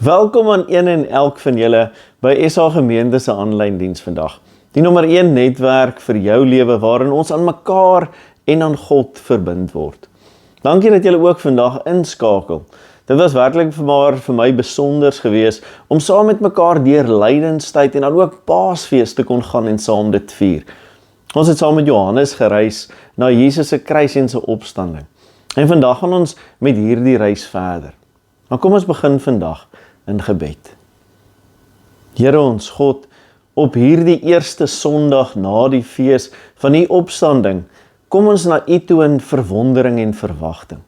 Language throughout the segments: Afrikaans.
Welkom aan een en elk van julle by SA Gemeente se aanlyn diens vandag. Die nommer 1 netwerk vir jou lewe waarin ons aan mekaar en aan God verbind word. Dankie dat julle ook vandag inskakel. Dit was werklik vir my besonders geweest om saam met mekaar deur lydenstyd en dan ook Paasfees te kon gaan en saam dit vier. Ons het saam met Johannes gereis na Jesus se kruis en sy opstanding. En vandag gaan ons met hierdie reis verder. Maar kom ons begin vandag in gebed. Here ons God, op hierdie eerste Sondag na die fees van die opstanding, kom ons na U toe in verwondering en verwagting.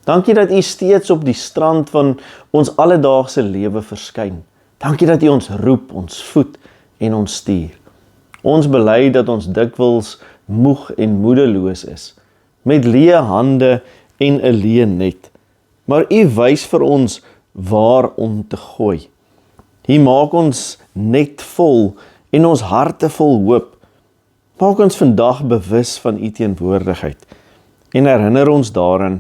Dankie dat U steeds op die strand van ons alledaagse lewe verskyn. Dankie dat U ons roep, ons voed en ons stuur. Ons bely dat ons dikwels moeg en moedeloos is, met leë hande en 'n leë net. Maar U wys vir ons waar om te gooi. U maak ons net vol en ons harte vol hoop. Maak ons vandag bewus van U teenwoordigheid en herinner ons daaraan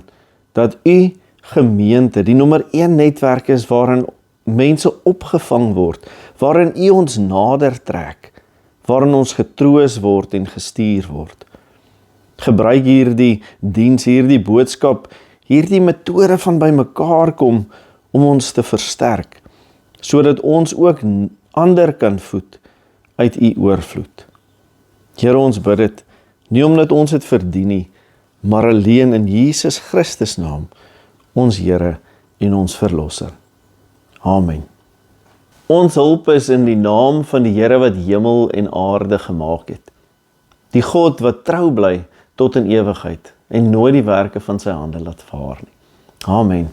dat U gemeente die nommer 1 netwerk is waarin mense opgevang word, waarin U ons nader trek, waarin ons getroos word en gestuur word. Gebruik hierdie diens, hierdie boodskap, hierdie metode van bymekaar kom om ons te versterk, sodat ons ook ander kan voed uit U oorvloed. Here, ons bid dit, nie omdat ons het verdien nie, maar alleen in Jesus Christus naam, ons Here en ons Verlosser. Amen. Ons hulp is in die naam van die Here wat hemel en aarde gemaak het. Die God wat trou bly tot in ewigheid en nooit die werke van sy hande laat vaar nie. Amen.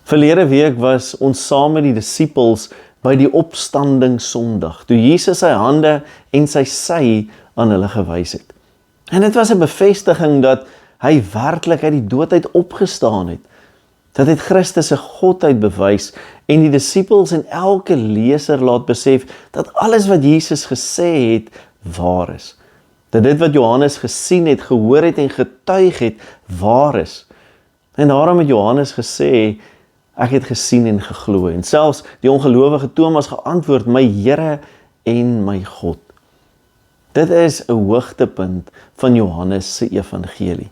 Verlede week was ons saam met die disippels by die opstanding Sondag, toe Jesus sy hande en sy sy aan hulle gewys het. En dit was 'n bevestiging dat hy werklik uit die dood uit opgestaan het. Dat het Christus se godheid bewys en die disippels en elke leser laat besef dat alles wat Jesus gesê het, waar is. Dat dit wat Johannes gesien het, gehoor het en getuig het, waar is. En daarom het Johannes gesê, ek het gesien en geglo. En selfs die ongelowige Thomas geantwoord, my Here en my God. Dit is 'n hoogtepunt van Johannes se evangelie.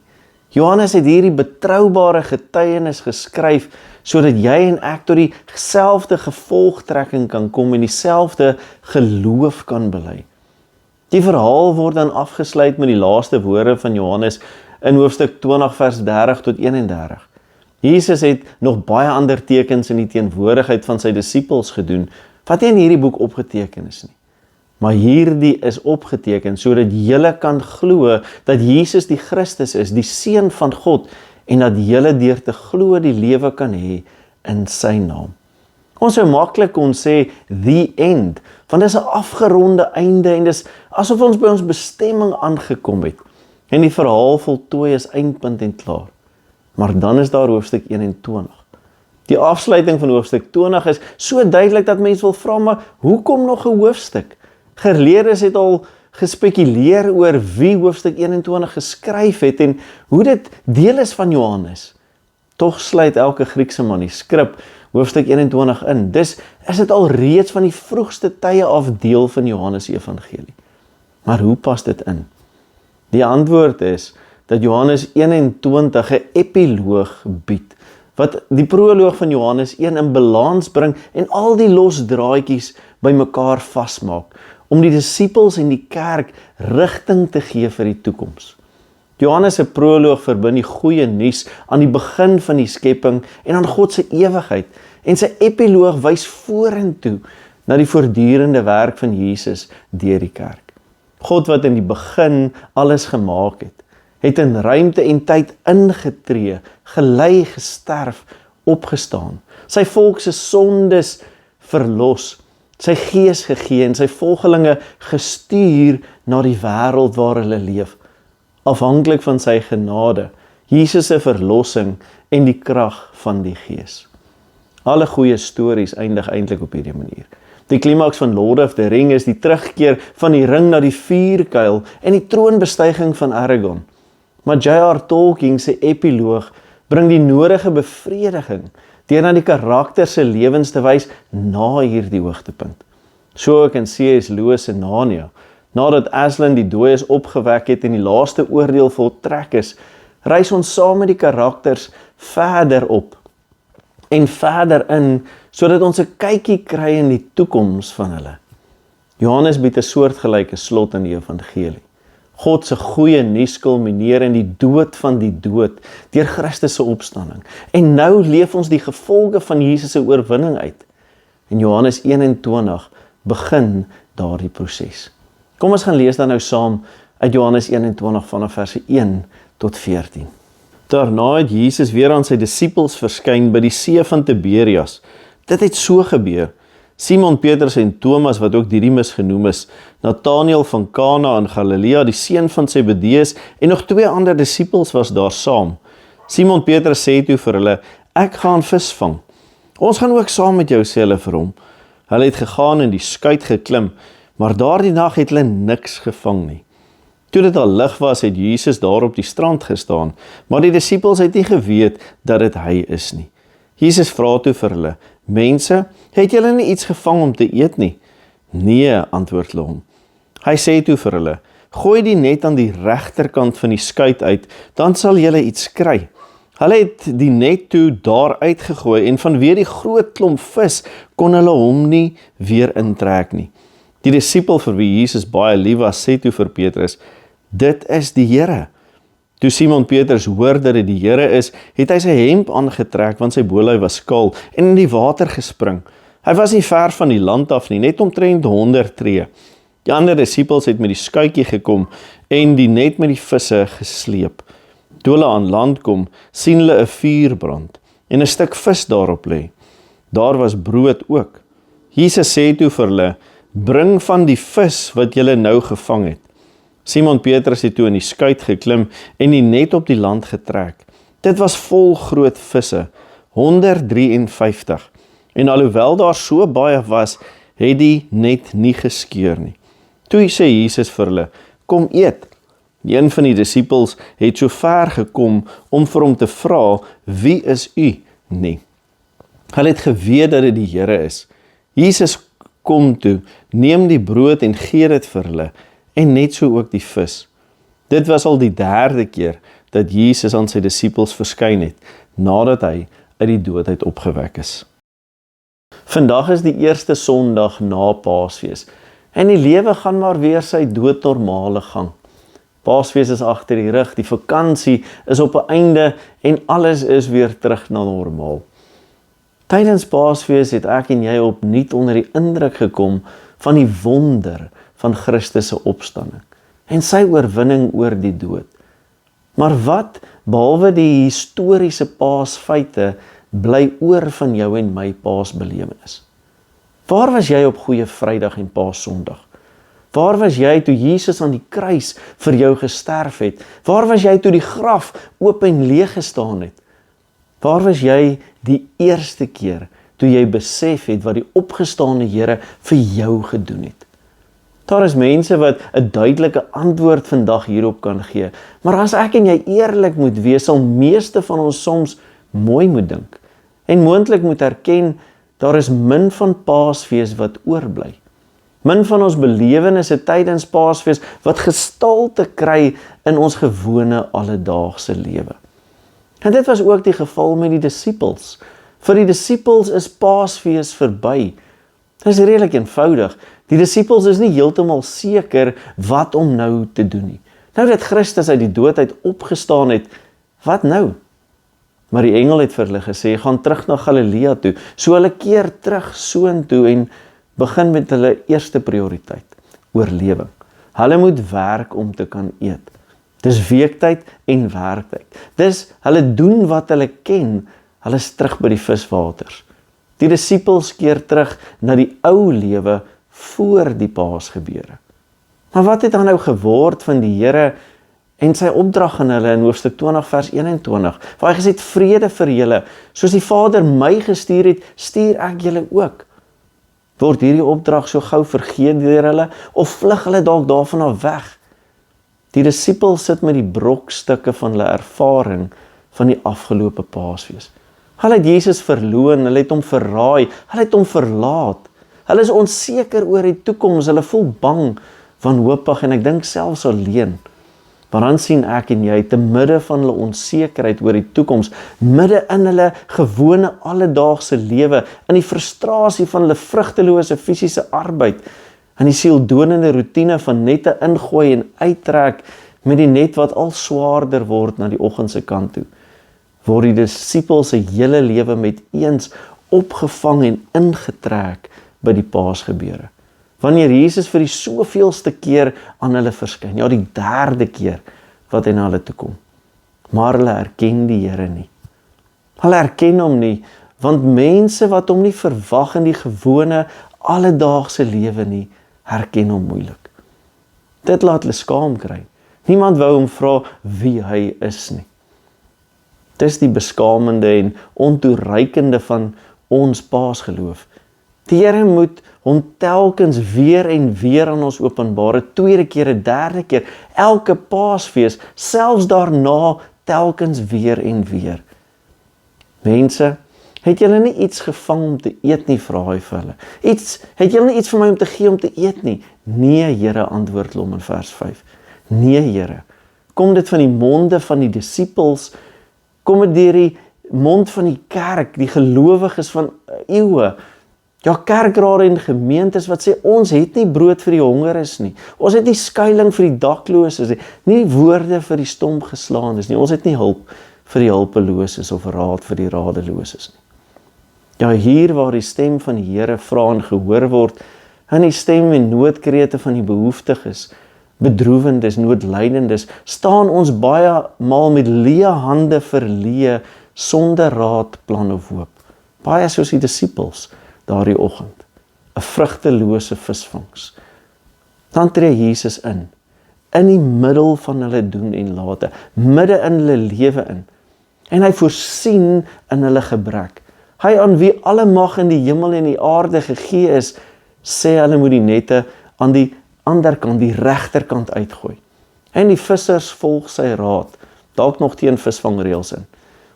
Johannes het hierdie betroubare getuienis geskryf, sodat jy en ek tot dieselfde gevolgtrekking kan kom en dieselfde geloof kan bely. Die verhaal word dan afgesluit met die laaste woorde van Johannes in hoofstuk 20 vers 30 tot 31. Jesus het nog baie ander tekens in die teenwoordigheid van sy disippels gedoen, wat nie in hierdie boek opgeteken is nie. Maar hierdie is opgeteken, sodat julle kan glo dat Jesus die Christus is, die Seun van God, en dat julle deur te glo die lewe kan hê in sy naam. Ons sou maklik kon sê, the end, want dit is 'n afgeronde einde, en dis asof ons by ons bestemming aangekom het, en die verhaal voltooi is eindpunt en klaar. Maar dan is daar hoofstuk 21. Die afsluiting van hoofstuk 20 is so duidelik dat mense wil vra, maar hoekom nog 'n hoofstuk? Geleerdes het al gespekuleer oor wie hoofstuk 21 geskryf het en hoe dit deel is van Johannes. Tog sluit elke Griekse manuskrip hoofstuk 21 in. Dus is dit al reeds van die vroegste tye af deel van Johannes se evangelie. Maar hoe pas dit in? Die antwoord is dat Johannes 21 'n epiloog bied, wat die proloog van Johannes 1 in balans bring en al die los draadjies by mekaar vasmaak, om die disippels en die kerk rigting te gee vir die toekoms. Johannes se proloog verbind die goeie nuus aan die begin van die skepping en aan God se ewigheid, en sy epiloog wys vorentoe na die voortdurende werk van Jesus deur die kerk. God wat in die begin alles gemaak het in ruimte en tyd ingetree, gelei, gesterf, opgestaan, sy volk se sondes verlos, sy gees gegee en sy volgelinge gestuur na die wêreld waar hulle leef, afhanklik van sy genade, Jesus se verlossing en die krag van die gees. Alle goeie stories eindig eintlik op hierdie manier. Die klimaks van Lord of the Ring is die terugkeer van die ring na die vuurkuil en die troonbestuiging van Aragorn. Maar J.R. Tolkien se epiloog bring die nodige bevrediging deur na die karakter se lewens te wys na hierdie hoogtepunt. So ook in C.S. Lewis se Narnia, nadat Aslan die dooies opgewek het en die laaste oordeel voltrek is, reis ons saam met die karakters verder op en verder in, sodat ons 'n kykie kry in die toekoms van hulle. Johannes bied 'n soortgelyke slot in die evangelie. God se goeie nuus kulmineer in die dood van die dood, deur Christus se opstanding. En nou leef ons die gevolge van Jesus se oorwinning uit. In Johannes 21 begin daardie proses. Kom ons gaan lees dan nou saam uit Johannes 21 vanaf verse 1 tot 14. Daarna het Jesus weer aan sy disippels verskyn by die see van Tiberias. Dit het so gebeur. Simon Petrus en Thomas, wat ook Didymus genoem is, Nathanael van Kana in Galilea, die seun van Zebedeus, en nog 2 ander disippels was daar saam. Simon Petrus sê toe vir hulle, ek gaan vis vang. Ons gaan ook saam met jou, sê hulle vir hom. Hulle het gegaan en die skuit geklim, maar daardie nag het hulle niks gevang nie. Toe dit al lig was, het Jesus daar op die strand gestaan, maar die disippels het nie geweet dat dit hy is nie. Jesus vra toe vir hulle, mense, het julle nie iets gevang om te eet nie? Nee, antwoord hulle hom. Hy sê toe vir hulle, gooi die net aan die regterkant van die skuit uit, dan sal julle iets kry. Hulle het die net toe daar uitgegooi en vanweë die groot klomp vis kon hulle hom nie weer intrek nie. Die disipel vir wie Jesus baie lief was, sê toe vir Petrus, dit is die Here. Toe Simon Petrus hoor dat dit die Here is, het hy sy hemp aangetrek, want sy bolui was kaal, en in die water gespring. Hy was nie ver van die land af nie, net omtrent 100 tree. Die ander disippels het met die skuitjie gekom, en die net met die visse gesleep. Toe hulle aan land kom, sien hulle 'n vuur brand, en 'n stuk vis daarop lê. Daar was brood ook. Jesus sê toe vir hulle, bring van die vis wat julle nou gevang het. Simon Petrus het toe in die skuit geklim en die net op die land getrek. Dit was vol groot visse, 153. En alhoewel daar so baie was, het die net nie geskeur nie. Toe sê Jesus vir hulle, kom eet. Een van die disippels het so ver gekom om vir hom te vra, wie is u nie? Hulle het geweet dat dit die Here is. Jesus kom toe, neem die brood en gee dit vir hulle, en net so ook die vis. Dit was al die 3de keer dat Jesus aan sy disippels verskyn het, nadat hy uit die dood uit opgewek is. Vandag is die eerste Sondag na Paasfees, en die lewe gaan maar weer sy doodnormale gang. Paasfees is agter die rug, die vakansie is op 'n einde, en alles is weer terug na normaal. Tydens Paasfees het ek en jy opnuut onder die indruk gekom van die wonder van Christus se opstanding en sy oorwinning oor die dood. Maar wat, behalwe die historiese Paasfeite, bly oor van jou en my Paasbelewenis? Waar was jy op Goeie Vrydag en Paassondag? Waar was jy toe Jesus aan die kruis vir jou gesterf het? Waar was jy toe die graf oop en leeg gestaan het? Waar was jy die eerste keer toe jy besef het wat die opgestane Here vir jou gedoen het? Daar is mense wat 'n duidelike antwoord vandag hierop kan gee, maar as ek en jy eerlik moet wees, sal meeste van ons soms mooi moet dink en moontlik moet erken, daar is min van Paasfees wat oorbly. Min van ons belewennisse tydens Paasfees wat gestalte kry in ons gewone alledaagse lewe. En dit was ook die geval met die disippels. Vir die disippels is Paasfees verby. Dit is redelik eenvoudig. Die disippels is nie heeltemal seker wat om nou te doen nie. Nou dat Christus uit die dood uit opgestaan het, wat nou? Maar die engel het vir hulle gesê, gaan terug na Galilea toe. So hulle keer terug soontoe en begin met hulle eerste prioriteit, oorlewing. Hulle moet werk om te kan eet. Dis weektyd en werktyd. Dis hulle doen wat hulle ken. Hulle is terug by die viswaters. Die disippels keer terug na die ou lewe voor die Paasgebeure. Maar wat het dan nou geword van die Here en sy opdrag aan hulle in hoofstuk 20 vers 21, waar hy gesê het, vrede vir julle, soos die Vader my gestuur het, stuur ek julle ook. Word hierdie opdrag so gou vergeet deur hulle, of vlug hulle dalk daarvan af weg? Die disippels sit met die brokstukke van hulle ervaring van die afgelope Paasfees. Hulle het Jesus verloon, hulle het hom verraai, hulle het hom verlaat. Hulle is onseker oor die toekoms, hulle voel bang, wanhoopig en ek dink selfs alleen. Maar dan sien ek en jy, te midde van hulle onsekerheid oor die toekoms, midde in hulle gewone alledaagse lewe, in die frustrasie van hulle vrugtelose fisiese arbeid, in die sieldonende roetine van nette ingooi en uittrek, met die net wat al swaarder word na die oggendse kant toe, word die disippels se hele lewe met eens opgevang en ingetrek by die Paasgebeure. Wanneer Jesus vir die soveelste keer aan hulle verskyn, ja die 3de keer wat hy na hulle toe kom. Maar hulle herken die Here nie. Hulle herken hom nie, want mense wat hom nie verwag in die gewone alledaagse lewe nie, herken hom moeilik. Dit laat hulle skaam kry. Niemand wou hom vra wie hy is nie. Dis die beskamende en ontoereikende van ons Paasgeloof. Die Here moet hom telkens weer en weer aan ons openbaar, 'n 2de keer, 'n 3de keer, elke Paasfees, selfs daarna telkens weer en weer. Mense, het julle nie iets gevang om te eet nie, vra hy vir hulle. Het julle nie iets vir my om te gee om te eet nie? Nee, Here, antwoord hulle hom in vers 5. Nee, Here. Kom dit van die monde van die disippels, kom dit deur die mond van die kerk, die gelowiges van eeue, ja, kerkrade en gemeentes wat sê, ons het nie brood vir die hongeres nie, ons het nie skuiling vir die dakloses nie woorde vir die stomgeslaanes nie, ons het nie hulp vir die hulpeloses of raad vir die radeloses nie. Ja, hier waar die stem van die Here vra en gehoor word, en die stem en noodkrete van die behoeftiges, bedroewendes, noodlydendes, staan ons baie maal met leë hande verleë, sonder raad, plan of hoop. Baie soos die disippels daardie oggend, 'n vrugtelose visvangs. Dan tree Jesus in die middel van hulle doen en late, midde in hulle lewe in, en hy voorsien in hulle gebrek. Hy aan wie alle mag in die hemel en die aarde gegee is, sê hulle moet die nette aan die ander kant, die regterkant uitgooi. En die vissers volg sy raad, dalk nog teen visvangreëls in.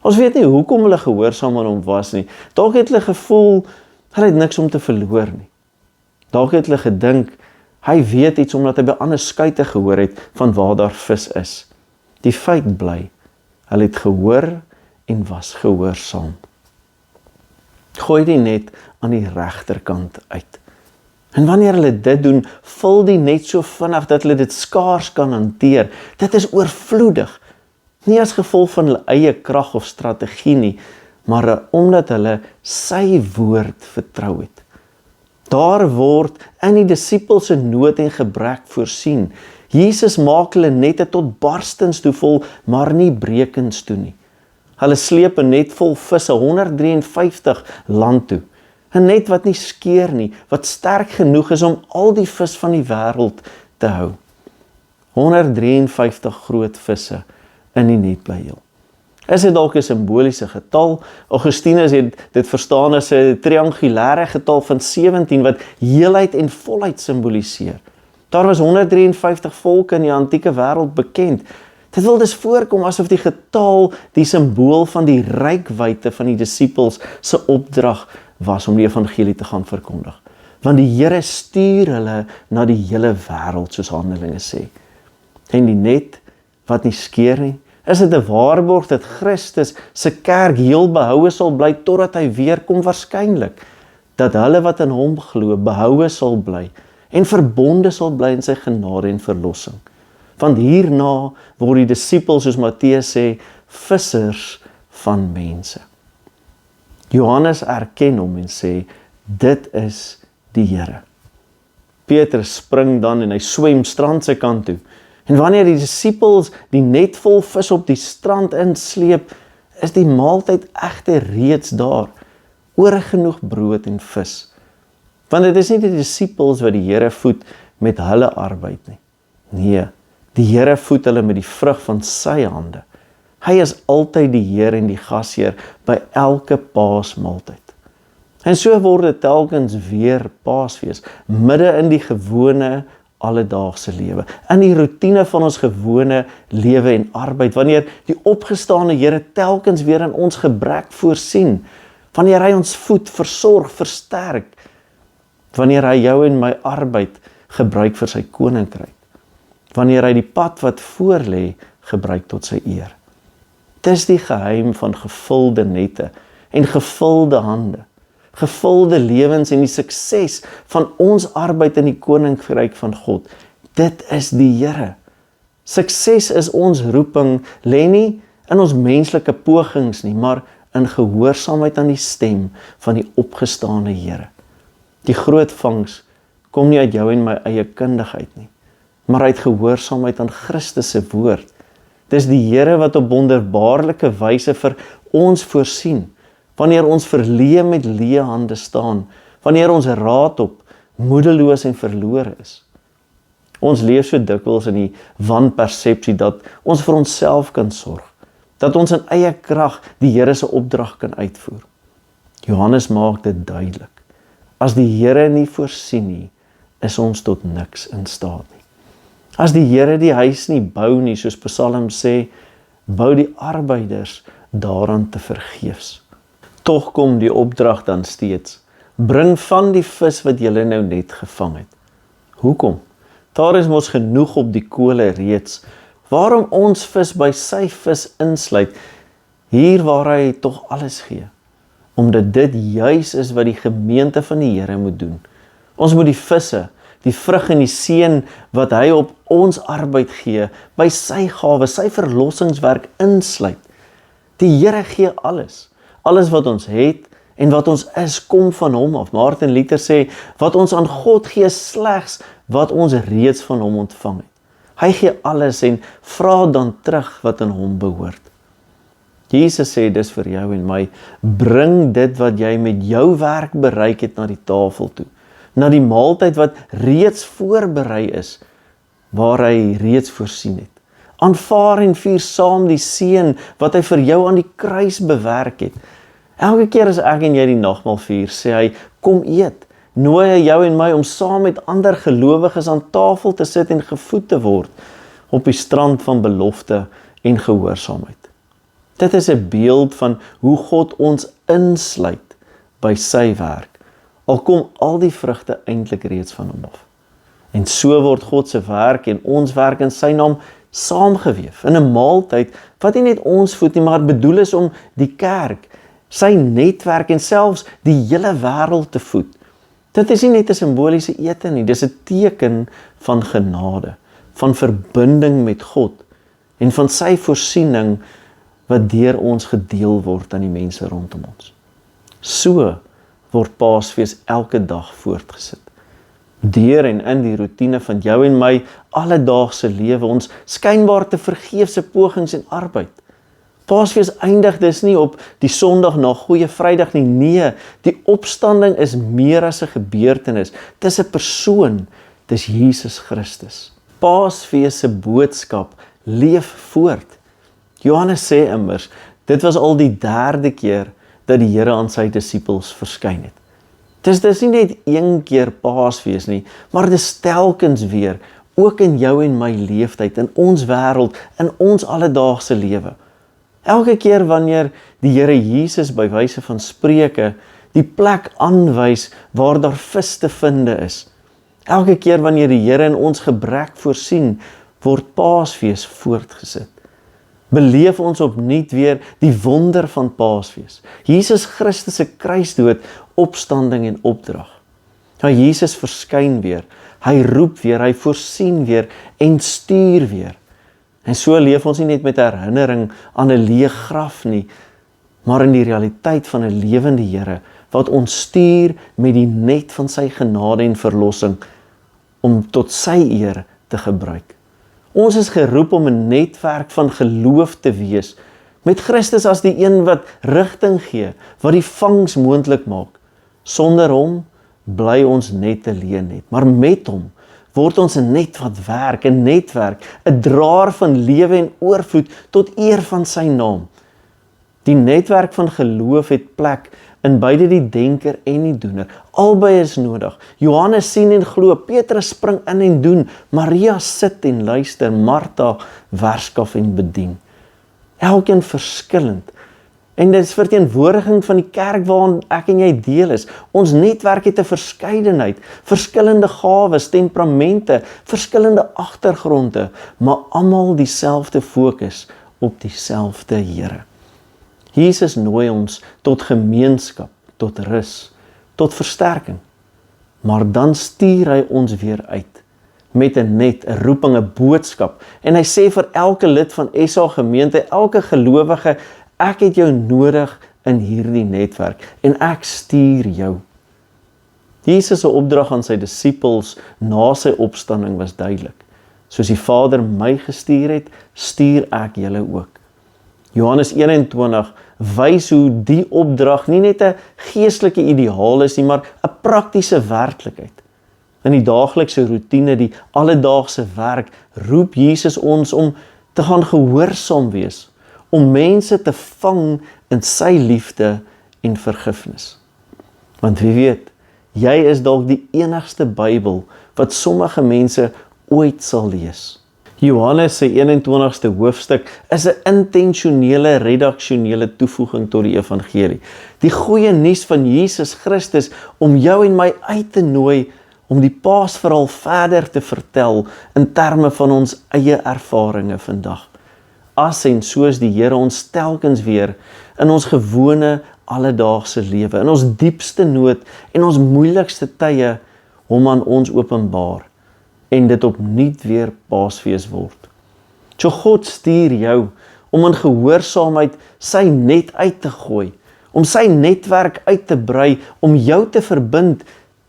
Ons weet nie hoekom hulle gehoorsaam aan hom was nie. Dalk het hulle gevoel, hulle het niks om te verloor nie. Dalk het hulle gedink, hy weet iets omdat hy by ander skuite gehoor het van waar daar vis is. Die feit bly, hulle het gehoor en was gehoorsaam. Gooi die net aan die regterkant uit. En wanneer hulle dit doen, vul die net so vinnig dat hulle dit skaars kan hanteer. Dit is oorvloedig. Nie as gevolg van hulle eie krag of strategie nie, maar omdat hulle sy woord vertrou het. Daar word in die disippels se nood en gebrek voorsien. Jesus maak hulle nette tot barstens toe vol, maar nie brekens toe nie. Hulle sleep 'n net vol visse, 153 land toe. 'n Net wat nie skeer nie, wat sterk genoeg is om al die vis van die wêreld te hou. 153 groot visse in die net bly heel. Is dit dalk 'n simboliese getal? Augustinus het dit verstaan as 'n triangulêre getal van 17 wat heelheid en volheid simboliseer. Daar was 153 volke in die antieke wêreld bekend. Dit wil dus voorkom asof die getal die simbool van die rykwyte van die disippels se opdrag was om die evangelie te gaan verkondig. Want die Here stuur hulle na die hele wêreld, soos Handelinge sê. En die net wat nie skeer nie, is dit 'n waarborg dat Christus se kerk heel behoue sal bly totdat hy weer kom waarskynlik. Dat hulle wat in hom glo behoue sal bly en verbonde sal bly in sy genade en verlossing. Want hierna word die disippels, soos Matteus sê, vissers van mense. Johannes erken hom en sê, dit is die Here. Petrus spring dan en hy swem strand se kant toe. En wanneer die disippels die net vol vis op die strand insleep, is die maaltyd egter reeds daar, oor genoeg brood en vis. Want dit is nie die disippels wat die Here voed met hulle arbeid nie. Nee, die Here voed hulle met die vrug van sy hande. Hy is altyd die Heer en die gasheer by elke Paasmaaltyd. En so word dit telkens weer Paasfees, midde in die gewone alledaagse lewe, in die roetine van ons gewone lewe en arbeid, wanneer die opgestane Here telkens weer in ons gebrek voorsien, wanneer hy ons voed, versorg, versterk, wanneer hy jou en my arbeid gebruik vir sy koninkryk, wanneer hy die pad wat voor lê gebruik tot sy eer. Dis die geheim van gevulde nette en gevulde hande, gevulde lewens en die sukses van ons arbeid in die koninkryk van God. Dit is die Here. Sukses is ons roeping, lê nie in ons menslike pogings nie, maar in gehoorsaamheid aan die stem van die opgestane Here. Die groot vangs kom nie uit jou en my eie kundigheid nie, maar uit gehoorsaamheid aan Christus se woord. Dis die Here wat op wonderbaarlike wyse vir ons voorsien, wanneer ons verleë met leë hande staan, wanneer ons raadop, moedeloos en verlore is. Ons leef so dikwels in die wanpersepsie dat ons vir onsself kan sorg, dat ons in eie krag die Here se opdrag kan uitvoer. Johannes maak dit duidelik. As die Here nie voorsien nie, is ons tot niks in staat nie. As die Here die huis nie bou nie, soos Psalm sê, bou die arbeiders daaraan te vergeefs. Tog kom die opdrag dan steeds, bring van die vis wat julle nou net gevang het. Hoekom? Daar is mos genoeg op die kole reeds. Waarom ons vis by sy vis insluit, hier waar hy tog alles gee? Omdat dit juis is wat die gemeente van die Here moet doen. Ons moet die visse, die vrug en die seën wat hy op ons arbeid gee, by sy gawe, sy verlossingswerk insluit. Die Here gee alles. Alles wat ons het en wat ons is, kom van hom af. Martin Luther sê, wat ons aan God gee, slegs wat ons reeds van hom ontvang het. Hy gee alles en vra dan terug wat aan hom behoort. Jesus sê dis vir jou en my, bring dit wat jy met jou werk bereik het na die tafel toe, na die maaltyd wat reeds voorberei is, waar hy reeds voorsien het. Aanvaar en vier saam die seën wat hy vir jou aan die kruis bewerk het. Elke keer as ek en jy die nagmaal vier, sê hy, kom eet, nooi hy jou en my om saam met ander gelowiges aan tafel te sit en gevoed te word, op die strand van belofte en gehoorsaamheid. Dit is 'n beeld van hoe God ons insluit by sy werk, al kom al die vrugte eintlik reeds van hom af. En so word God se werk en ons werk in sy naam saamgeweef in 'n maaltyd wat nie net ons voed nie, maar bedoel is om die kerk, sy netwerk en selfs die hele wêreld te voed. Dit is nie net 'n simboliese ete nie, dis 'n teken van genade, van verbinding met God en van sy voorsiening wat deur ons gedeel word aan die mense rondom ons. So word Paasfees elke dag voortgesit. Deur en in die roetine van jou en my alledaagse lewe, ons skynbaar te vergeefse pogings en arbeid. Paasfees eindig dus nie op die Sondag na Goeie Vrydag nie. Nee, die opstanding is meer as 'n gebeurtenis. Dis 'n persoon, dis Jesus Christus. Paasfees se boodskap leef voort. Johannes sê immers, dit was al die 3de keer dat die Here aan sy disippels verskyn het. Dis nie net een keer Paasfees nie, maar dis telkens weer, ook in jou en my leeftyd, in ons wêreld, in ons alledaagse lewe. Elke keer wanneer die Here Jesus by wyse van Spreuke die plek aanwys waar daar vis te finde is. Elke keer wanneer die Here in ons gebrek voorsien, word Paasfees voortgesit. Beleef ons opnuut weer die wonder van Paasfees. Jesus Christus se kruisdood, opstanding en opdrag. Ja, Jesus verskyn weer, hy roep weer, hy voorsien weer en stuur weer. En so leef ons nie net met herinnering aan 'n leë graf nie, maar in die realiteit van 'n lewende Here, wat ons stuur met die net van sy genade en verlossing, om tot sy eer te gebruik. Ons is geroep om 'n netwerk van geloof te wees, met Christus as die een wat rigting gee, wat die vangs moontlik maak. Sonder hom bly ons net alleen net, maar met hom word ons 'n net wat werk, 'n netwerk, 'n draer van lewe en oorvloed tot eer van sy naam. Die netwerk van geloof het plek in beide die denker en die doener. Albei is nodig. Johannes sien en glo, Petrus spring in en doen, Maria sit en luister, Martha werskaf en bedien. Elkeen verskillend. En dit is verteenwoordiging van die kerk waarin ek en jy deel is. Ons netwerk het 'n verskeidenheid, verskillende gawes, temperamente, verskillende agtergronde, maar almal dieselfde fokus op dieselfde Here. Jesus nooi ons tot gemeenskap, tot rus, tot versterking. Maar dan stuur hy ons weer uit met 'n net, 'n roeping, 'n boodskap. En hy sê vir elke lid van SA gemeente, elke gelowige, ek het jou nodig in hierdie netwerk en ek stuur jou. Jesus se opdrag aan sy disippels na sy opstanding was duidelik. Soos die Vader my gestuur het, stuur ek julle ook. Johannes 21 wys hoe die opdrag nie net 'n geestelike ideaal is nie, maar 'n praktiese werklikheid. In die daaglikse roetine, die alledaagse werk, roep Jesus ons om te gaan gehoorsaam wees, om mense te vang in sy liefde en vergifnis. Want wie weet, jy is dalk die enigste Bybel wat sommige mense ooit sal lees. Johannes se 21ste hoofstuk is 'n intentionele redaksionele toevoeging tot die evangelie. Die goeie nuus van Jesus Christus om jou en my uit te nooi om die Paasverhaal verder te vertel in terme van ons eie ervarings vandag. As en soos die Here ons telkens weer in ons gewone alledaagse lewe, in ons diepste nood en ons moeilikste tye hom aan ons openbaar en dit opnuut weer Paasfees word. So God stuur jou om in gehoorsaamheid sy net uit te gooi, om sy netwerk uit te brei, om jou te verbind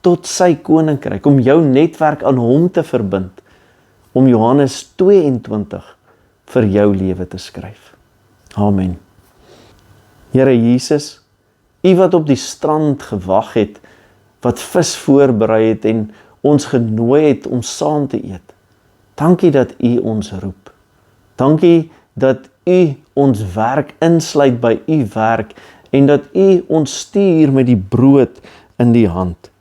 tot sy koninkryk, om jou netwerk aan hom te verbind, om Johannes 22 vir jou lewe te skryf. Amen. Here Jesus, U wat op die strand gewag het, wat vis voorberei het en ons genooi het om saam te eet. Dankie dat U ons roep. Dankie dat U ons werk insluit by U werk en dat U ons stuur met die brood in die hand.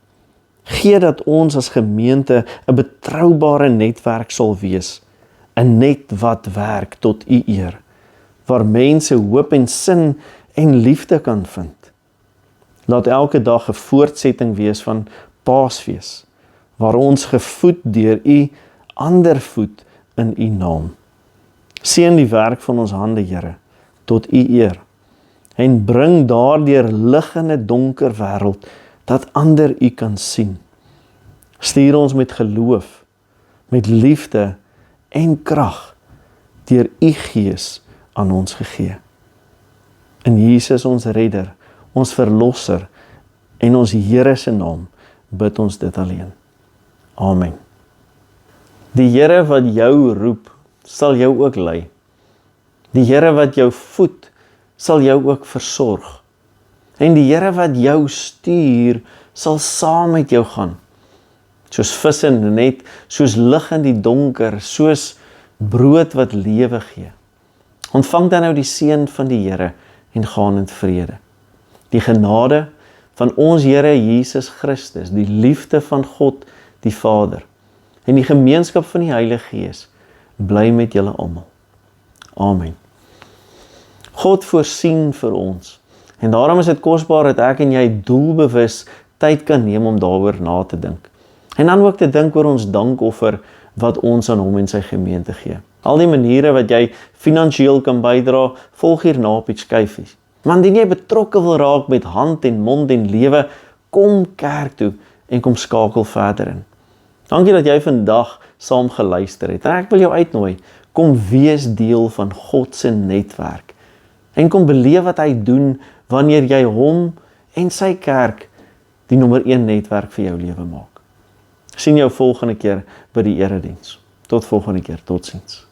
Gee dat ons as gemeente 'n betroubare netwerk sal wees, 'n net wat werk tot U eer, waar mense hoop en sin en liefde kan vind. Laat elke dag 'n voortsetting wees van Paasfees, waar ons gevoed deur U ander voed in U naam. Seën die werk van ons hande, Here, tot U eer, en bring daardeur lig in 'n donker wêreld, dat ander U kan sien. Stuur ons met geloof, met liefde en krag, deur U Gees aan ons gegee. In Jesus ons Redder, ons Verlosser en ons Here se naam bid ons dit alleen. Amen. Die Here wat jou roep, sal jou ook lei. Die Here wat jou voed, sal jou ook versorg. En die Here wat jou stuur, sal saam met jou gaan. Soos vis in 'n net, soos lig in die donker, soos brood wat lewe gee. Ontvang dan nou die seën van die Here en gaan in vrede. Die genade van ons Here Jesus Christus, die liefde van God die Vader en die gemeenskap van die Heilige Gees bly met julle almal. Amen. God voorsien vir ons en daarom is dit kosbaar dat ek en jy doelbewus tyd kan neem om daaroor na te dink. En dan ook te dink oor ons dankoffer wat ons aan hom en sy gemeente gee. Al die maniere wat jy finansiëel kan bydra, volg hierna op die skyfies. Maar indien jy betrokke wil raak met hand en mond en lewe, kom kerk toe en kom skakel verder in. Dankie dat jy vandag saam geluister het. En ek wil jou uitnooi, kom wees deel van God se netwerk. En kom beleef wat hy doen wanneer jy hom en sy kerk die nommer 1 netwerk vir jou lewe maak. Sien jou volgende keer by die erediens. Tot volgende keer, totsiens.